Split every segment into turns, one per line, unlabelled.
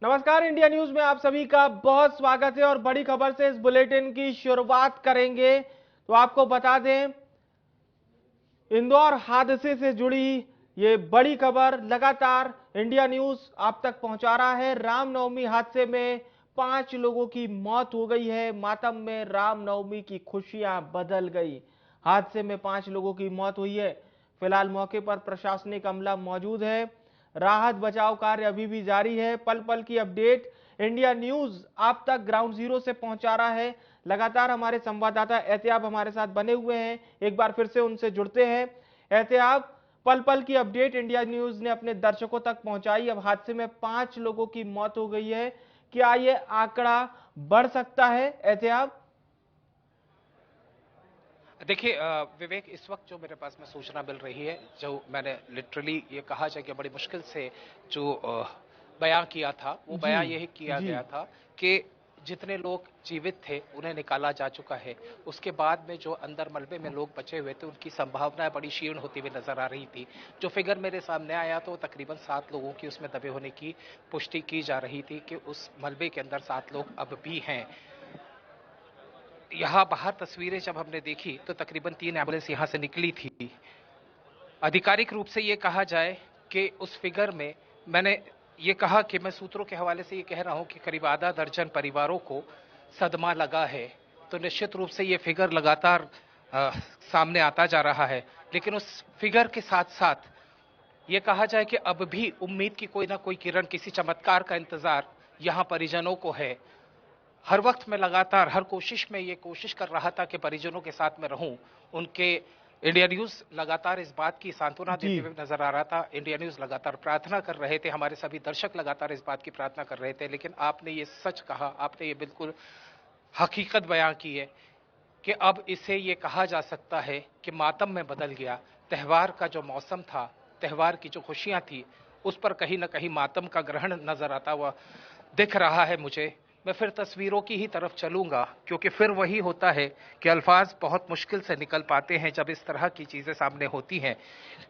नमस्कार, India news में आप सभी का बहुत स्वागत है और बड़ी खबर से इस बुलेटिन की शुरुआत करेंगे। तो आपको बता दें, इंदौर हादसे से जुड़ी ये बड़ी खबर लगातार इंडिया न्यूज आप तक पहुंचा रहा है। रामनवमी हादसे में 5 लोगों की मौत हो गई है। मातम में रामनवमी की खुशियां बदल गई। हादसे में 5 लोगों की मौत हुई है। फिलहाल मौके पर प्रशासनिक अमला मौजूद है। राहत बचाव कार्य अभी भी जारी है। पल पल की अपडेट इंडिया न्यूज आप तक ग्राउंड जीरो से पहुंचा रहा है। लगातार हमारे संवाददाता एहतियाब हमारे साथ बने हुए हैं, एक बार फिर से उनसे जुड़ते हैं। एहतियाब, पल पल की अपडेट इंडिया न्यूज ने अपने दर्शकों तक पहुंचाई। अब हादसे में 5 लोगों की मौत हो गई है, क्या ये आंकड़ा बढ़ सकता है? एहतियाब।
देखिए विवेक, इस वक्त जो मेरे पास में सूचना मिल रही है, जो मैंने लिटरली ये कहा जाए कि बड़ी मुश्किल से जो बयां किया था, वो
जी।
बयां यही किया
जी।
गया था कि जितने लोग जीवित थे उन्हें निकाला जा चुका है। उसके बाद में जो अंदर मलबे में लोग बचे हुए थे उनकी संभावनाएं बड़ी क्षीण होती हुई नजर आ रही थी। जो फिगर मेरे सामने आया तो तकरीबन 7 लोगों की उसमें दबे होने की पुष्टि की जा रही थी कि उस मलबे के अंदर 7 लोग अब भी हैं। यहाँ बाहर तस्वीरें जब हमने देखी तो तकरीबन 3 एम्बुलेंस यहाँ से निकली थी। आधिकारिक रूप से ये कहा जाए कि उस फिगर में मैंने ये कहा कि मैं सूत्रों के हवाले से ये कह रहा हूं कि करीब आधा दर्जन परिवारों को सदमा लगा है। तो निश्चित रूप से ये फिगर लगातार सामने आता जा रहा है। लेकिन उस फिगर के साथ साथ ये कहा जाए कि अब भी उम्मीद की कोई ना कोई किरण, किसी चमत्कार का इंतजार यहां परिजनों को है। हर वक्त मैं लगातार हर कोशिश में ये कोशिश कर रहा था कि परिजनों के साथ में रहूं। उनके इंडिया न्यूज लगातार इस बात की सांत्वना
जी।
देते हुए नजर आ रहा था। इंडिया न्यूज लगातार प्रार्थना कर रहे थे, हमारे सभी दर्शक लगातार इस बात की प्रार्थना कर रहे थे। लेकिन आपने ये सच कहा, आपने ये बिल्कुल हकीकत बयां की है कि अब इसे ये कहा जा सकता है कि मातम में बदल गया। त्योहार का जो मौसम था, त्योहार की जो खुशियां थी, उस पर कहीं ना कहीं मातम का ग्रहण नजर आता हुआ दिख रहा है मुझे। मैं फिर तस्वीरों की ही तरफ चलूंगा, क्योंकि फिर वही होता है कि अल्फाज बहुत मुश्किल से निकल पाते हैं जब इस तरह की चीजें सामने होती हैं।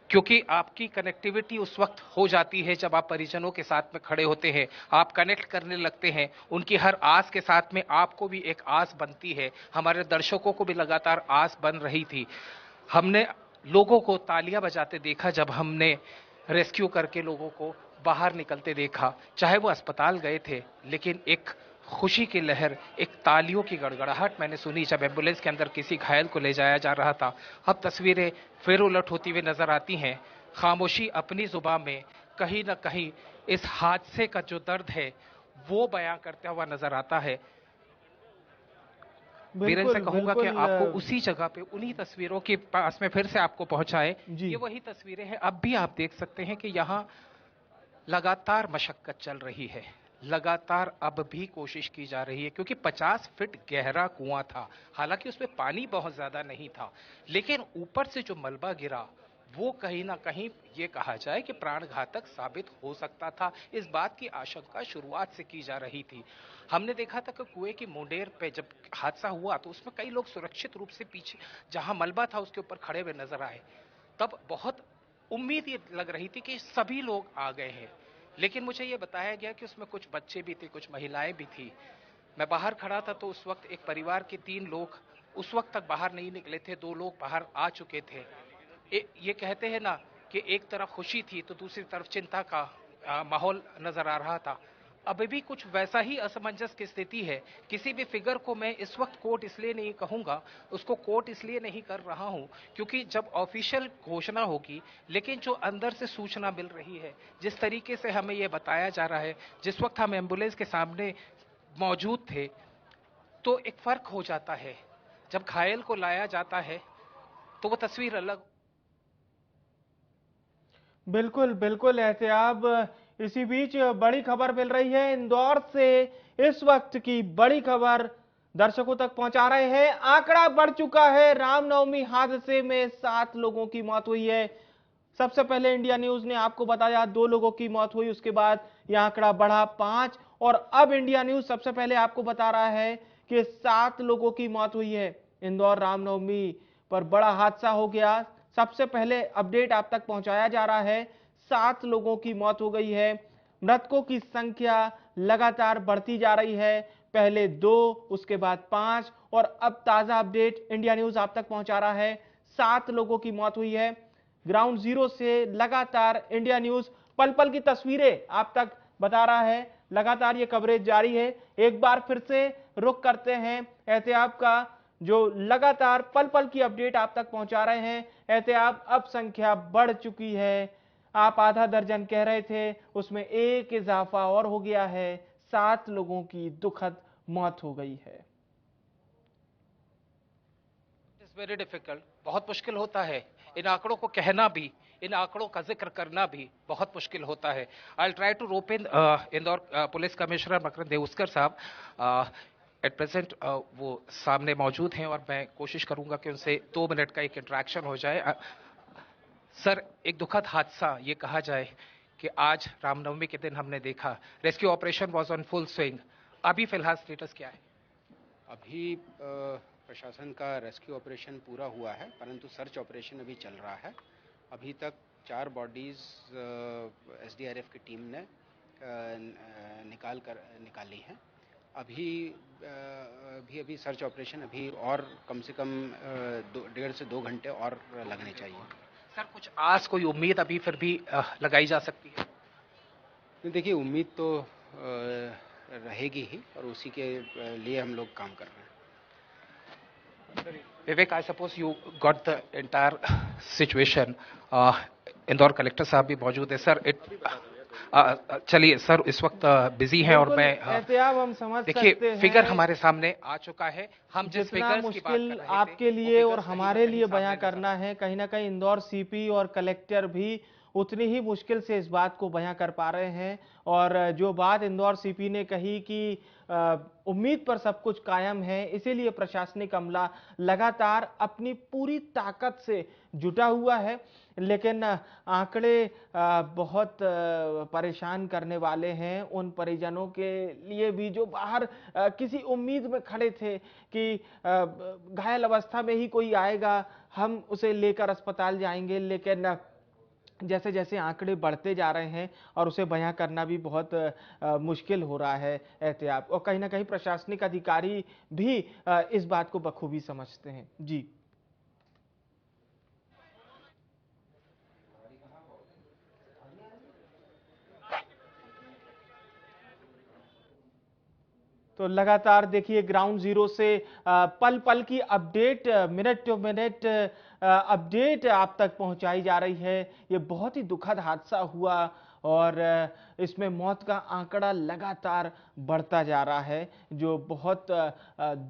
क्योंकि आपकी कनेक्टिविटी उस वक्त हो जाती है जब आप परिजनों के साथ में खड़े होते हैं, आप कनेक्ट करने लगते हैं। उनकी हर आस के साथ में आपको भी एक आस बनती है। हमारे दर्शकों को भी लगातार आस बन रही थी। हमने लोगों को तालियां बजाते देखा जब हमने रेस्क्यू करके लोगों को बाहर निकलते देखा, चाहे वो अस्पताल गए थे। लेकिन एक खुशी की लहर, एक तालियों की गड़गड़ाहट मैंने सुनी जब एम्बुलेंस के अंदर किसी घायल को ले जाया जा रहा था। अब तस्वीरें फिर उलट होती हुई नजर आती हैं। खामोशी अपनी जुबान में कहीं ना कहीं इस हादसे का जो दर्द है वो बयां करता हुआ नजर आता है। वीरेंद्र से
बिल्कुल
कहूंगा कि
बिल्कुल।
आपको उसी जगह पे उन्हीं तस्वीरों के पास में फिर से आपको पहुंचाए।
जी।
ये वही तस्वीरें हैं, अब भी आप देख सकते हैं कि यहाँ लगातार मशक्कत चल रही है। लगातार अब भी कोशिश की जा रही है, क्योंकि 50 फीट गहरा कुआं था। हालांकि उसमें पानी बहुत ज्यादा नहीं था, लेकिन ऊपर से जो मलबा गिरा वो कहीं ना कहीं ये कहा जाए कि प्राण घातक साबित हो सकता था। इस बात की आशंका शुरुआत से की जा रही थी। हमने देखा था कि कुएं की मुंडेर पे जब हादसा हुआ तो उसमें कई लोग सुरक्षित रूप से पीछे जहां मलबा था उसके ऊपर खड़े हुए नजर आए। तब बहुत उम्मीद ये लग रही थी कि सभी लोग आ गए हैं। लेकिन मुझे ये बताया गया कि उसमें कुछ बच्चे भी थे, कुछ महिलाएं भी थी। मैं बाहर खड़ा था तो उस वक्त एक परिवार के 3 लोग उस वक्त तक बाहर नहीं निकले थे। 2 लोग बाहर आ चुके थे। ये कहते हैं ना कि एक तरफ खुशी थी तो दूसरी तरफ चिंता का माहौल नजर आ रहा था। अभी भी कुछ वैसा ही असमंजस की स्थिति है। किसी भी फिगर को मैं इस वक्त कोट इसलिए नहीं कहूंगा, उसको कोट इसलिए नहीं कर रहा हूं क्योंकि जब ऑफिशियल घोषणा होगी, लेकिन जो अंदर से सूचना मिल रही है, जिस तरीके से हमें यह बताया जा रहा है, जिस वक्त हम एम्बुलेंस के सामने मौजूद थे, तो एक फर्क हो जाता है। जब घायल को लाया जाता है तो वो तस्वीर अलग।
बिल्कुल बिल्कुल एहतियाब। इसी बीच बड़ी खबर मिल रही है इंदौर से। इस वक्त की बड़ी खबर दर्शकों तक पहुंचा रहे हैं। आंकड़ा बढ़ चुका है। रामनवमी हादसे में 7 लोगों की मौत हुई है। सबसे पहले इंडिया न्यूज ने आपको बताया 2 लोगों की मौत हुई, उसके बाद यह आंकड़ा बढ़ा 5 और अब इंडिया न्यूज सबसे पहले आपको बता रहा है कि 7 लोगों की मौत हुई है। इंदौर रामनवमी पर बड़ा हादसा हो गया। सबसे पहले अपडेट आप तक पहुंचाया जा रहा है, 7 लोगों की मौत हो गई है। मृतकों की संख्या लगातार बढ़ती जा रही है। पहले 2, उसके बाद 5 और अब ताजा अपडेट इंडिया न्यूज आप तक पहुंचा रहा है, 7 लोगों की मौत हुई है। ग्राउंड जीरो से लगातार इंडिया न्यूज पल पल की तस्वीरें आप तक बता रहा है, लगातार ये कवरेज जारी है। एक बार फिर से रुक करते हैं एहतियाब का, जो लगातार पल पल की अपडेट आप तक पहुंचा रहे हैं। एहतियाब अब संख्या बढ़ चुकी है, आप आधा दर्जन कह रहे थे, उसमें एक इजाफा और हो गया है, 7 लोगों की दुखद मौत हो गई है।
इट्स वेरी डिफिकल्ट, बहुत मुश्किल होता है इन आंकड़ों को कहना भी, इन आंकड़ों का जिक्र करना भी बहुत मुश्किल होता है। I try to rope in Indore police commissioner Makrand Deuskar साहब, एट प्रेजेंट वो सामने मौजूद हैं और मैं कोशिश करूंगा कि उनसे 2 मिनट का एक इंटरेक्शन हो जाए। सर, एक दुखद हादसा ये कहा जाए कि आज रामनवमी के दिन हमने देखा, rescue operation was on full swing. अभी फिलहाल स्टेटस क्या है?
अभी प्रशासन का रेस्क्यू ऑपरेशन पूरा हुआ है, परंतु सर्च ऑपरेशन अभी चल रहा है। अभी तक 4 बॉडीज एसडीआरएफ की टीम ने निकाली हैं। अभी सर्च ऑपरेशन अभी और कम से कम 1.5 से 2 घंटे और लगने चाहिए।
सर, कुछ आस, कोई उम्मीद अभी फिर भी लगाई जा सकती है?
देखिए, उम्मीद तो रहेगी ही और उसी के लिए हम लोग काम कर रहे हैं।
Vivek, I suppose you got the entire situation. Indore collector साहब भी मौजूद है। सर, चलिए सर, इस वक्त बिजी हैं और मैं
एहतियाब हम समझ सकते
देखिए
हैं,
फिगर हमारे सामने आ चुका है। हम जिस
जितना
फिगर्स की बात कर
मुश्किल
रहे थे,
आपके लिए
वो
और
फिगर्स
हमारे लिए
कहीं
बयां
सामने
करना है, कहीं ना कहीं इंदौर सीपी और कलेक्टर भी उतनी ही मुश्किल से इस बात को बयां कर पा रहे हैं। और जो बात इंदौर सीपी ने कही कि उम्मीद पर सब कुछ कायम है, इसीलिए प्रशासनिक अमला लगातार अपनी पूरी ताकत से जुटा हुआ है। लेकिन आंकड़े बहुत परेशान करने वाले हैं उन परिजनों के लिए भी जो बाहर किसी उम्मीद में खड़े थे कि घायल अवस्था में ही कोई आएगा, हम उसे लेकर अस्पताल जाएंगे। लेकिन जैसे जैसे आंकड़े बढ़ते जा रहे हैं और उसे बयां करना भी बहुत मुश्किल हो रहा है एहतियात, और कहीं ना कहीं प्रशासनिक अधिकारी भी इस बात को बखूबी समझते हैं। जी, तो लगातार देखिए ग्राउंड जीरो से पल पल की update, minute to minute update आप तक पहुंचाई जा रही है। ये बहुत ही दुखद हादसा हुआ और इसमें मौत का आंकड़ा लगातार बढ़ता जा रहा है, जो बहुत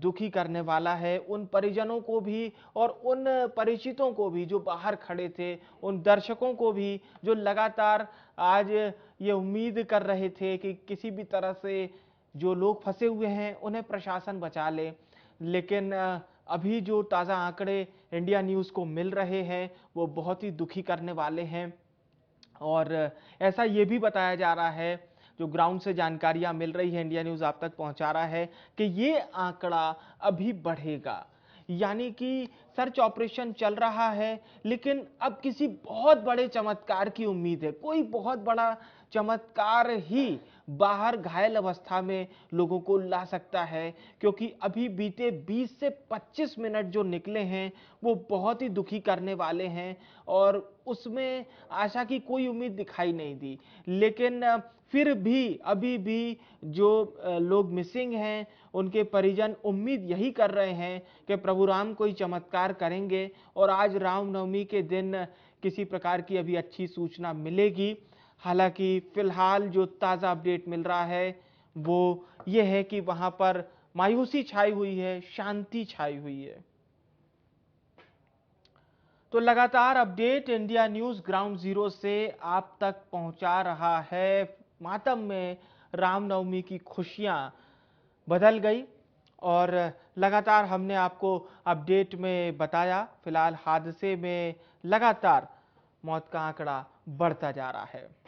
दुखी करने वाला है उन परिजनों को भी और उन परिचितों को भी जो बाहर खड़े थे, उन दर्शकों को भी जो लगातार आज ये उम्मीद कर रहे थे कि किसी भी तरह से जो लोग फंसे हुए हैं उन्हें प्रशासन बचा ले। लेकिन अभी जो ताज़ा आंकड़े इंडिया न्यूज़ को मिल रहे हैं वो बहुत ही दुखी करने वाले हैं। और ऐसा ये भी बताया जा रहा है, जो ग्राउंड से जानकारियां मिल रही है, इंडिया न्यूज़ आप तक पहुंचा रहा है कि ये आंकड़ा अभी बढ़ेगा। यानी कि सर्च ऑपरेशन चल रहा है, लेकिन अब किसी बहुत बड़े चमत्कार की उम्मीद है। कोई बहुत बड़ा चमत्कार ही बाहर घायल अवस्था में लोगों को ला सकता है, क्योंकि अभी बीते 20 से 25 मिनट जो निकले हैं वो बहुत ही दुखी करने वाले हैं और उसमें आशा की कोई उम्मीद दिखाई नहीं दी। लेकिन फिर भी अभी भी जो लोग मिसिंग हैं उनके परिजन उम्मीद यही कर रहे हैं कि प्रभु राम कोई चमत्कार करेंगे और आज रामनवमी के दिन किसी प्रकार की अभी अच्छी सूचना मिलेगी। हालांकि फिलहाल जो ताज़ा अपडेट मिल रहा है वो ये है कि वहां पर मायूसी छाई हुई है, शांति छाई हुई है। तो लगातार update India news ground zero से आप तक पहुंचा रहा है। मातम में रामनवमी की खुशियां बदल गई और लगातार हमने आपको अपडेट में बताया। फिलहाल हादसे में लगातार मौत का आंकड़ा बढ़ता जा रहा है।